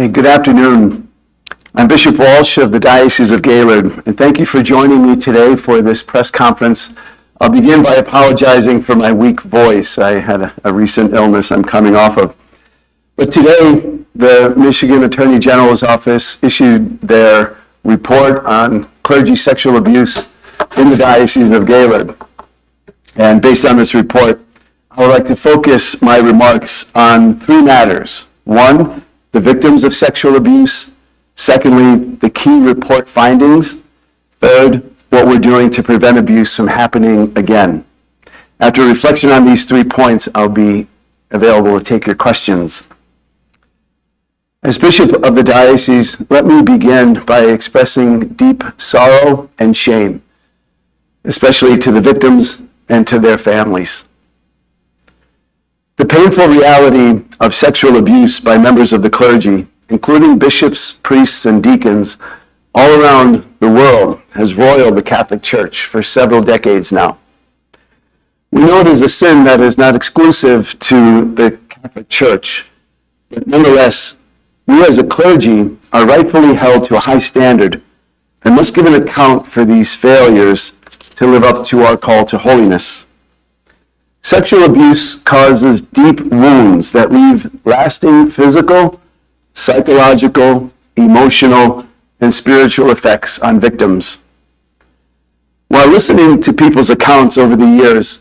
Hey, good afternoon. I'm Bishop Walsh of the Diocese of Gaylord, and thank you for joining me today for this press conference. I'll begin by apologizing for my weak voice. I had a recent illness I'm coming off of. But today, the Michigan Attorney General's office issued their report on clergy sexual abuse in the Diocese of Gaylord. And based on this report, I would like to focus my remarks on three matters. One, the victims of sexual abuse. Secondly, the key report findings. Third, what we're doing to prevent abuse from happening again. After reflection on these 3 points, I'll be available to take your questions. As Bishop of the Diocese, let me begin by expressing deep sorrow and shame, especially to the victims and to their families. The painful reality of sexual abuse by members of the clergy, including bishops, priests, and deacons all around the world, has roiled the Catholic Church for several decades now. We know it is a sin that is not exclusive to the Catholic Church, but nonetheless, we as a clergy are rightfully held to a high standard and must give an account for these failures to live up to our call to holiness. Sexual abuse causes deep wounds that leave lasting physical, psychological, emotional, and spiritual effects on victims. While listening to people's accounts over the years,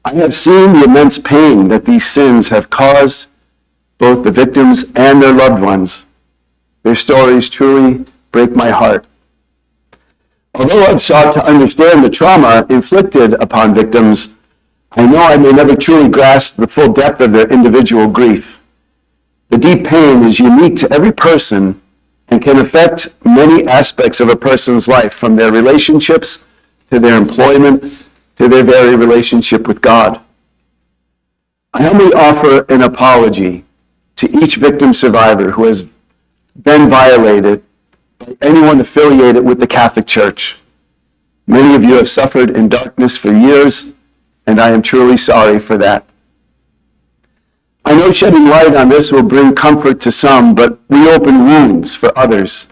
I have seen the immense pain that these sins have caused both the victims and their loved ones. Their stories truly break my heart. Although I've sought to understand the trauma inflicted upon victims, I know I may never truly grasp the full depth of their individual grief. The deep pain is unique to every person and can affect many aspects of a person's life, from their relationships to their employment to their very relationship with God. I humbly offer an apology to each victim survivor who has been violated by anyone affiliated with the Catholic Church. Many of you have suffered in darkness for years, and I am truly sorry for that. I know shedding light on this will bring comfort to some, but reopen wounds for others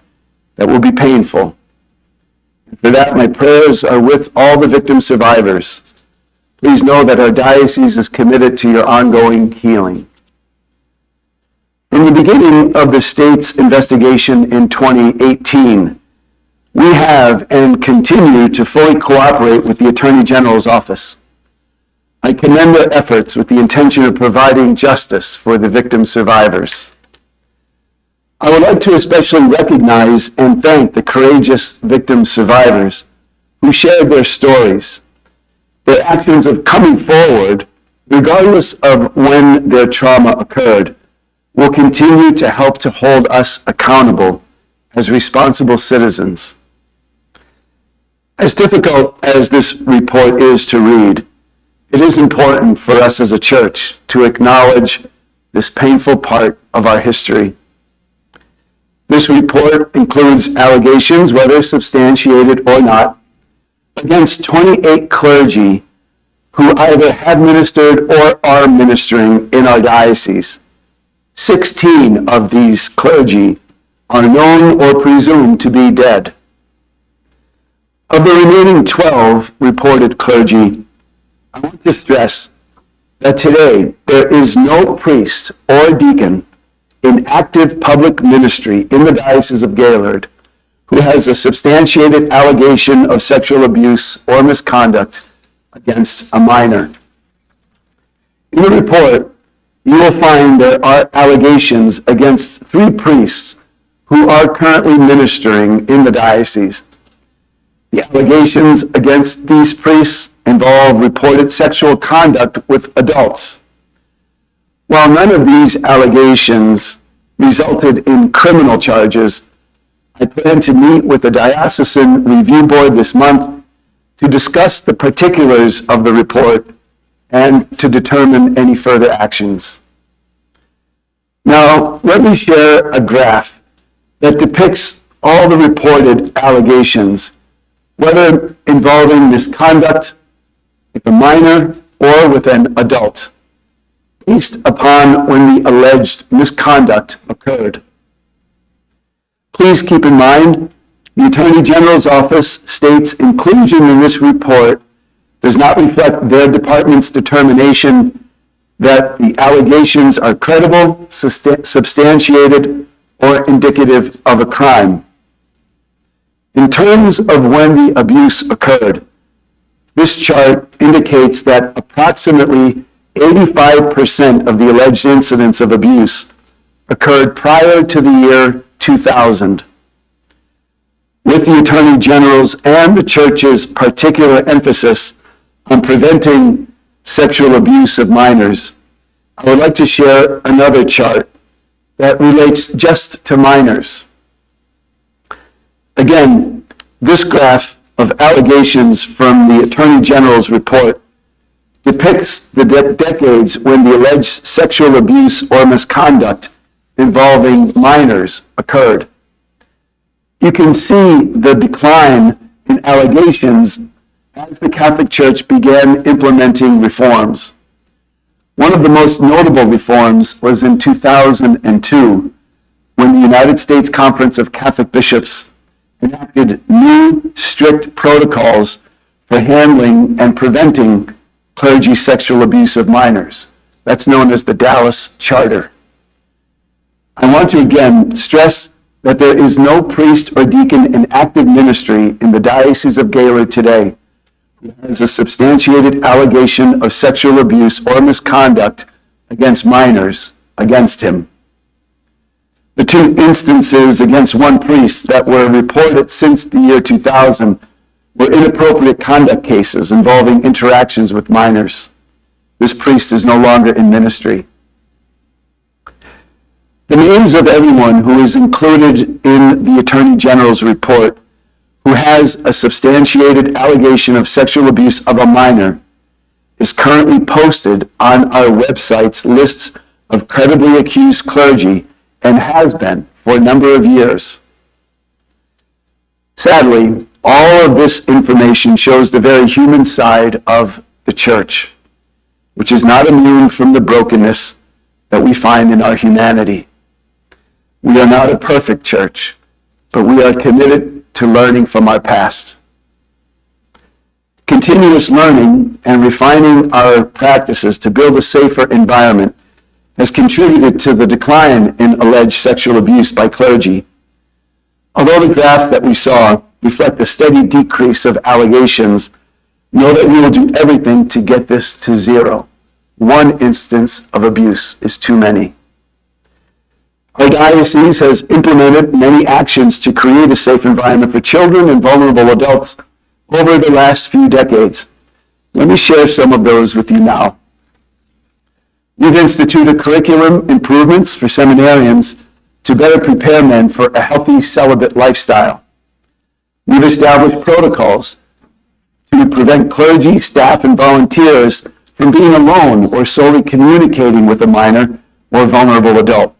that will be painful. And for that, my prayers are with all the victim survivors. Please know that our diocese is committed to your ongoing healing. From the beginning of the state's investigation in 2018, we have and continue to fully cooperate with the Attorney General's office. I commend their efforts with the intention of providing justice for the victim survivors. I would like to especially recognize and thank the courageous victim survivors who shared their stories. Their actions of coming forward, regardless of when their trauma occurred, will continue to help to hold us accountable as responsible citizens. As difficult as this report is to read, it is important for us as a church to acknowledge this painful part of our history. This report includes allegations, whether substantiated or not, against 28 clergy who either have ministered or are ministering in our diocese. 16 of these clergy are known or presumed to be dead. Of the remaining 12 reported clergy, I want to stress that today there is no priest or deacon in active public ministry in the Diocese of Gaylord who has a substantiated allegation of sexual abuse or misconduct against a minor. In the report, you will find there are allegations against 3 priests who are currently ministering in the diocese. The allegations against these priests involve reported sexual conduct with adults. While none of these allegations resulted in criminal charges, I plan to meet with the Diocesan Review Board this month to discuss the particulars of the report and to determine any further actions. Now, let me share a graph that depicts all the reported allegations, whether involving misconduct with a minor or with an adult, based upon when the alleged misconduct occurred. Please keep in mind, the Attorney General's Office states inclusion in this report does not reflect their department's determination that the allegations are credible, substantiated, or indicative of a crime. In terms of when the abuse occurred, this chart indicates that approximately 85% of the alleged incidents of abuse occurred prior to the year 2000. With the Attorney General's and the Church's particular emphasis on preventing sexual abuse of minors, I would like to share another chart that relates just to minors. Again, this graph of allegations from the Attorney General's report depicts the decades when the alleged sexual abuse or misconduct involving minors occurred. You can see the decline in allegations as the Catholic Church began implementing reforms. One of the most notable reforms was in 2002, when the United States Conference of Catholic Bishops enacted new, strict protocols for handling and preventing clergy sexual abuse of minors. That's known as the Dallas Charter. I want to again stress that there is no priest or deacon in active ministry in the Diocese of Gaylord today who has a substantiated allegation of sexual abuse or misconduct against minors against him. The two instances against one priest that were reported since the year 2000 were inappropriate conduct cases involving interactions with minors. This priest is no longer in ministry. The names of everyone who is included in the Attorney General's report who has a substantiated allegation of sexual abuse of a minor is currently posted on our website's lists of credibly accused clergy and has been for a number of years. Sadly, all of this information shows the very human side of the Church, which is not immune from the brokenness that we find in our humanity. We are not a perfect church, but we are committed to learning from our past. Continuous learning and refining our practices to build a safer environment has contributed to the decline in alleged sexual abuse by clergy. Although the graphs that we saw reflect a steady decrease of allegations, know that we will do everything to get this to zero. One instance of abuse is too many. Our diocese has implemented many actions to create a safe environment for children and vulnerable adults over the last few decades. Let me share some of those with you now. We've instituted curriculum improvements for seminarians to better prepare men for a healthy celibate lifestyle. We've established protocols to prevent clergy, staff, and volunteers from being alone or solely communicating with a minor or vulnerable adult.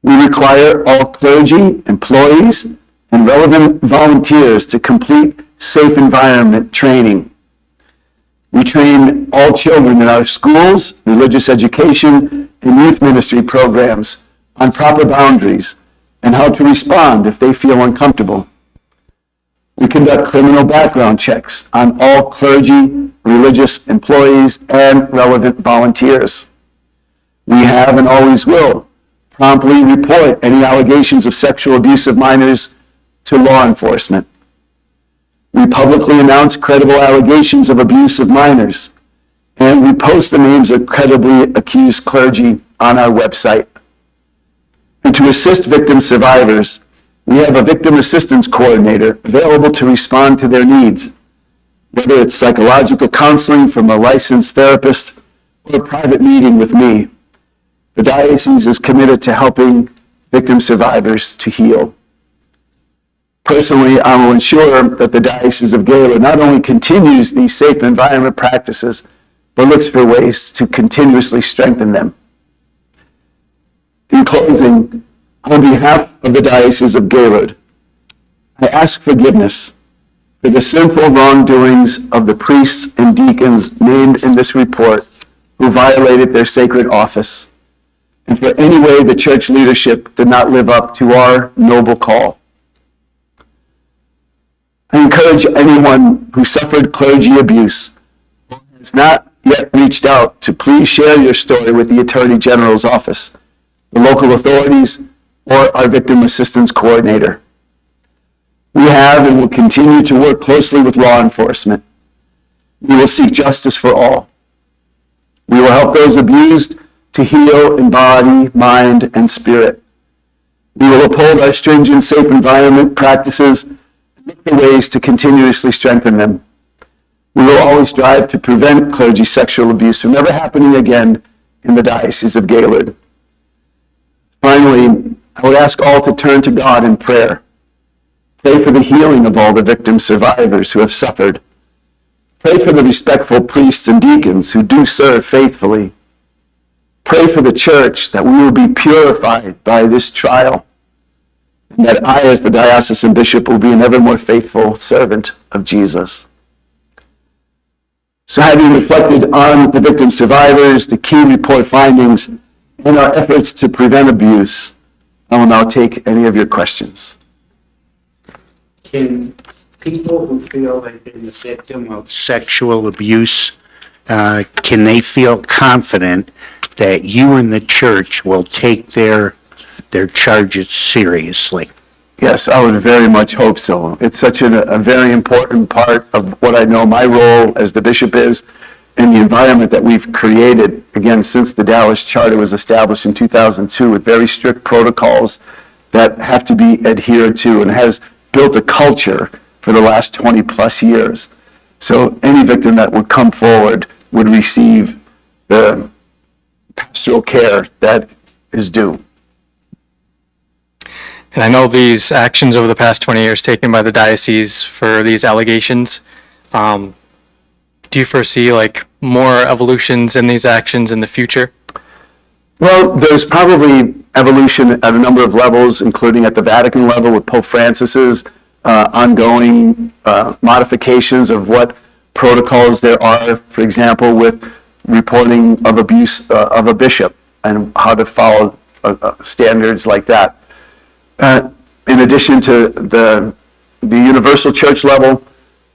We require all clergy, employees, and relevant volunteers to complete safe environment training. We train all children in our schools, religious education, and youth ministry programs on proper boundaries and how to respond if they feel uncomfortable. We conduct criminal background checks on all clergy, religious employees, and relevant volunteers. We have and always will promptly report any allegations of sexual abuse of minors to law enforcement. We publicly announce credible allegations of abuse of minors, and we post the names of credibly accused clergy on our website. And to assist victim survivors, we have a victim assistance coordinator available to respond to their needs, whether it's psychological counseling from a licensed therapist or a private meeting with me. The diocese is committed to helping victim survivors to heal. Personally, I will ensure that the Diocese of Gaylord not only continues these safe environment practices, but looks for ways to continuously strengthen them. In closing, on behalf of the Diocese of Gaylord, I ask forgiveness for the sinful wrongdoings of the priests and deacons named in this report who violated their sacred office. and for any way the church leadership did not live up to our noble call. I encourage anyone who suffered clergy abuse or has not yet reached out to please share your story with the Attorney General's office, the local authorities, or our Victim Assistance Coordinator. We have and will continue to work closely with law enforcement. We will seek justice for all. We will help those abused to heal in body, mind, and spirit. We will uphold our stringent safe environment practices and look for ways to continuously strengthen them. We will always strive to prevent clergy sexual abuse from ever happening again in the Diocese of Gaylord. Finally, I would ask all to turn to God in prayer. Pray for the healing of all the victim survivors who have suffered. Pray for the respectful priests and deacons who do serve faithfully. Pray for the church that we will be purified by this trial, and that I, as the diocesan bishop, will be an ever more faithful servant of Jesus. So having reflected on the victim survivors, the key report findings, and our efforts to prevent abuse, I will now take any of your questions. Can people who feel they've been the victim of sexual abuse, can they feel confident that you and the church will take their charges seriously? Yes, I would very much hope so. It's such a very important part of what I know my role as the bishop is, and the environment that we've created, again, since the Dallas Charter was established in 2002, with very strict protocols that have to be adhered to, and has built a culture for the last 20 plus years. So any victim that would come forward would receive the pastoral care that is due. And I know these actions over the past 20 years taken by the diocese for these allegations. Do you foresee more evolutions in these actions in the future? Well, there's probably evolution at a number of levels, including at the Vatican level with Pope Francis's ongoing modifications of what protocols there are, for example, with reporting of abuse of a bishop and how to follow standards like that. In addition to the universal church level,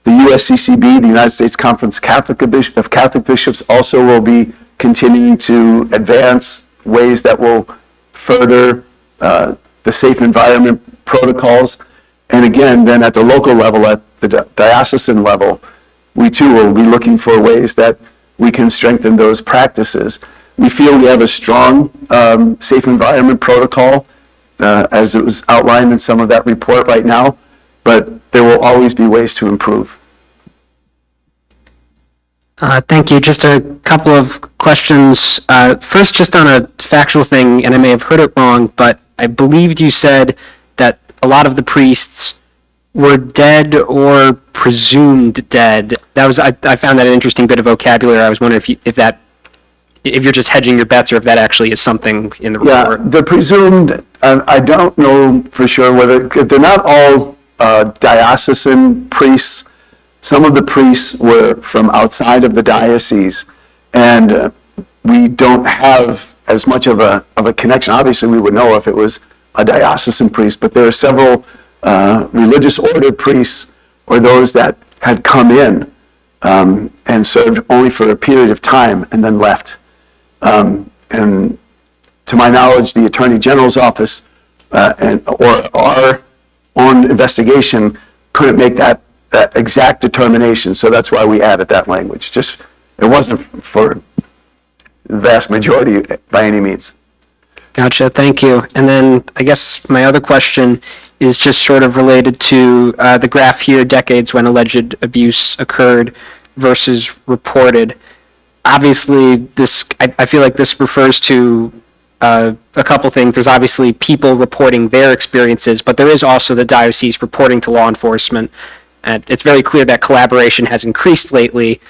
the USCCB, the United States Conference of Catholic Bishops, also will be continuing to advance ways that will further the safe environment protocols. And again, then at the local level, at the diocesan level, we too will be looking for ways that we can strengthen those practices. We feel we have a strong safe environment protocol, as it was outlined in some of that report right now, but there will always be ways to improve. Thank you. Just a couple of questions. First, just on a factual thing, and I may have heard it wrong, but I believed you said that a lot of the priests were dead or presumed dead. That was I found that an interesting bit of vocabulary. I was wondering if you're just hedging your bets, or if that actually is something in the report. Yeah, the presumed, I don't know for sure whether, they're not all diocesan priests. Some of the priests were from outside of the diocese, and we don't have as much of a connection. Obviously, we would know if it was a diocesan priest, but there are several religious order priests, or those that had come in and served only for a period of time and then left. And to my knowledge, the Attorney General's office or our own investigation couldn't make that exact determination, so that's why we added that language. Just, it wasn't for the vast majority by any means. Gotcha, thank you. And then I guess my other question is just sort of related to the graph here, decades when alleged abuse occurred versus reported. Obviously, I feel like this refers to a couple things. There's obviously people reporting their experiences, but there is also the diocese reporting to law enforcement. And it's very clear that collaboration has increased lately.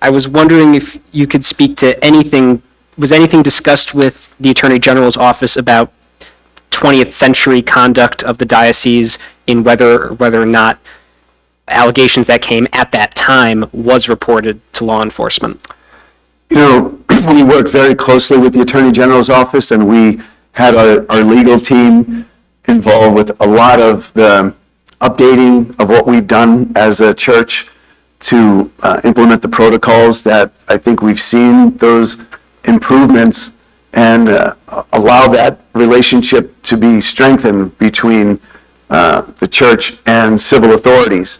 I was wondering if you could speak to anything. Was anything discussed with the Attorney General's office about 20th century conduct of the diocese in whether or not allegations that came at that time was reported to law enforcement? You know, we work very closely with the Attorney General's office, and we had our legal team involved with a lot of the updating of what we've done as a church to implement the protocols that I think we've seen those improvements and allow that relationship to be strengthened between the church and civil authorities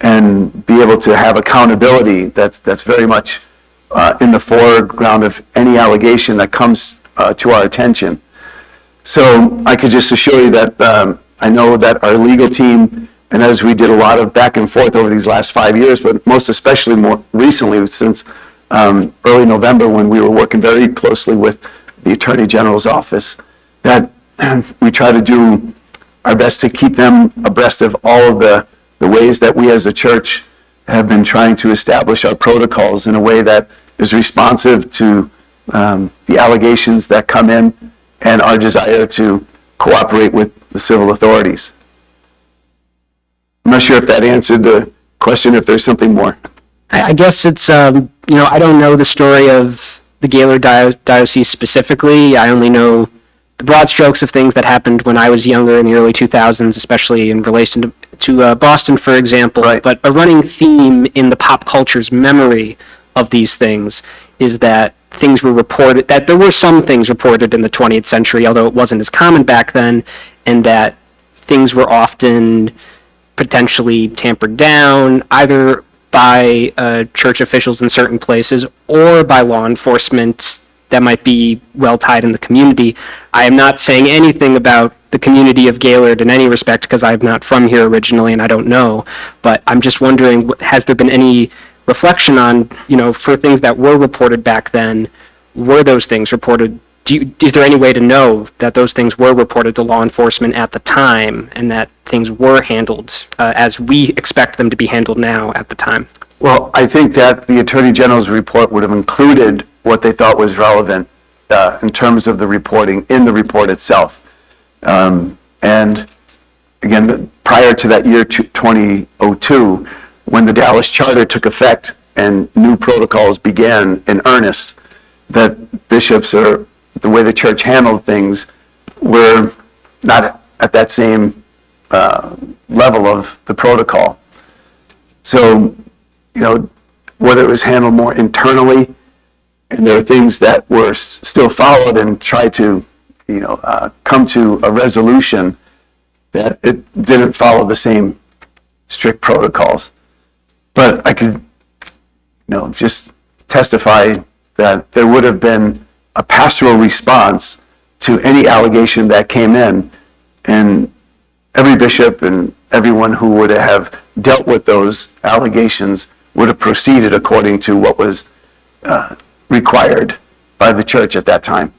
and be able to have accountability that's very much in the foreground of any allegation that comes to our attention. So I could just assure you that I know that our legal team, and as we did a lot of back and forth over these last 5 years, but most especially more recently since early November when we were working very closely with the Attorney General's office, that we try to do our best to keep them abreast of all of the ways that we as a church have been trying to establish our protocols in a way that is responsive to the allegations that come in and our desire to cooperate with the civil authorities. I'm not sure if that answered the question, if there's something more. I guess it's, I don't know the story of the Gaylord Diocese specifically. I only know the broad strokes of things that happened when I was younger in the early 2000s, especially in relation to Boston, for example. Right. But a running theme in the pop culture's memory of these things is that things were reported, that there were some things reported in the 20th century, although it wasn't as common back then, and that things were often potentially tampered down, either by church officials in certain places or by law enforcement that might be well tied in the community. I am not saying anything about the community of Gaylord in any respect because I'm not from here originally and I don't know, but I'm just wondering, has there been any reflection on, for things that were reported back then, were those things reported? Is there any way to know that those things were reported to law enforcement at the time and that things were handled as we expect them to be handled now at the time? Well, I think that the Attorney General's report would have included what they thought was relevant in terms of the reporting in the report itself. And again, prior to that year 2002, when the Dallas Charter took effect and new protocols began in earnest, that bishops or the way the church handled things were not at that same level of the protocol. So, whether it was handled more internally, and there are things that were still followed and tried to, come to a resolution, that it didn't follow the same strict protocols. But I could, just testify that there would have been a pastoral response to any allegation that came in, and every bishop and everyone who would have dealt with those allegations would have proceeded according to what was required by the church at that time.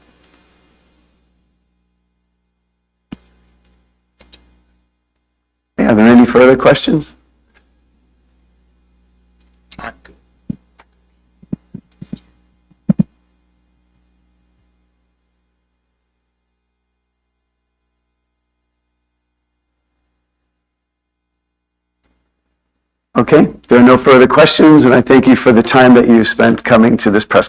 Are there any further questions? Okay, there are no further questions, and I thank you for the time that you spent coming to this press